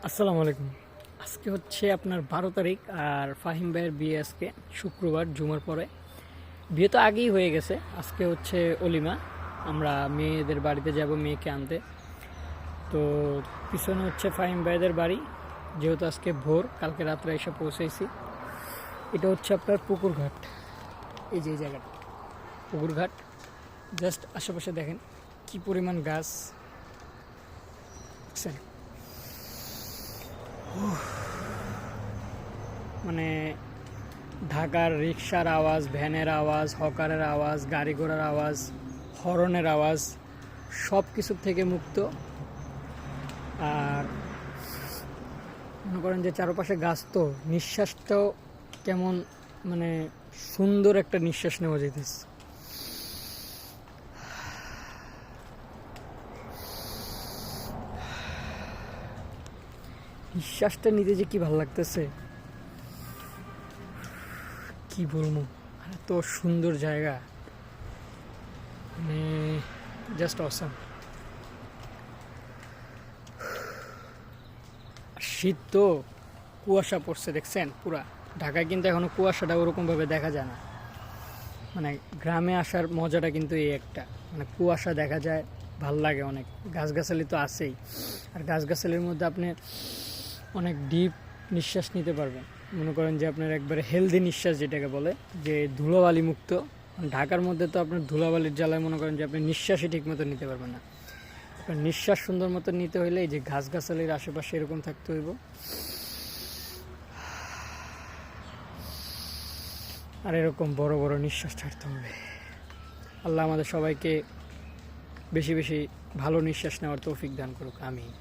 আসসালামু আলাইকুম। আজকে হচ্ছে আপনার 12 তারিখ, আর ফাহিম ভাইয়ের বিয়ে আজকে শুক্রবার জুমার পরে। বিয়ে তো আগেই হয়ে গেছে, আজকে হচ্ছে অলিমা। আমরা মেয়েদের বাড়িতে যাব মেয়েকে আনতে। তো পিছনে হচ্ছে ফাহিম ভাইদের বাড়ি, যেহেতু আজকে ভোর, কালকে রাত্রে এসে পৌঁছেছি। এটা হচ্ছে আপনার পুকুরঘাট, এই যে এই জায়গাটা পুকুরঘাট। জাস্ট আশেপাশে দেখেন কি পরিমাণ গাছ, দেখছেন? মানে ঢাকার রিক্সার আওয়াজ, ভ্যানের আওয়াজ, হকারের আওয়াজ, গাড়ি ঘোড়ার আওয়াজ, হর্নের আওয়াজ, সব কিছুর থেকে মুক্ত। আর মনে করেন যে চারপাশে গাছ, তো নিঃশ্বাসটাও কেমন মানে সুন্দর একটা নিঃশ্বাস নেওয়া যেতেছে। নিঃশ্বাসটা নিতে যে কি ভালো লাগতেছে কি বলবো। এত সুন্দর জায়গা, মানে জাস্ট অসাম। শীত তো, কুয়াশা পড়ছে দেখছেন পুরা। ঢাকায় কিন্তু এখনো কুয়াশাটা ওরকমভাবে দেখা যায় না। মানে গ্রামে আসার মজাটা কিন্তু এই একটা, মানে কুয়াশা দেখা যায়, ভাল লাগে অনেক। গাছগাছালি তো আছেই, আর গাছগাছালির মধ্যে আপনি অনেক ডিপ নিঃশ্বাস নিতে পারবেন। মনে করেন যে আপনার একবারে হেলদি নিঃশ্বাস যেটাকে বলে, যে ধুলোবালি মুক্ত। ঢাকার মধ্যে তো আপনার ধুলাবালির জ্বালায় মনে করেন যে আপনি নিঃশ্বাসই ঠিক মতো নিতে পারবেন না। আপনার নিঃশ্বাস সুন্দর মতো নিতে হইলে এই যে গাছগাছালির আশেপাশে এরকম থাকতে হইব, আর এরকম বড় বড় নিঃশ্বাস ছাড়তে হবে। আল্লাহ আমাদের সবাইকে বেশি বেশি ভালো নিঃশ্বাস নেওয়ার তৌফিক দান করুক, আমিন।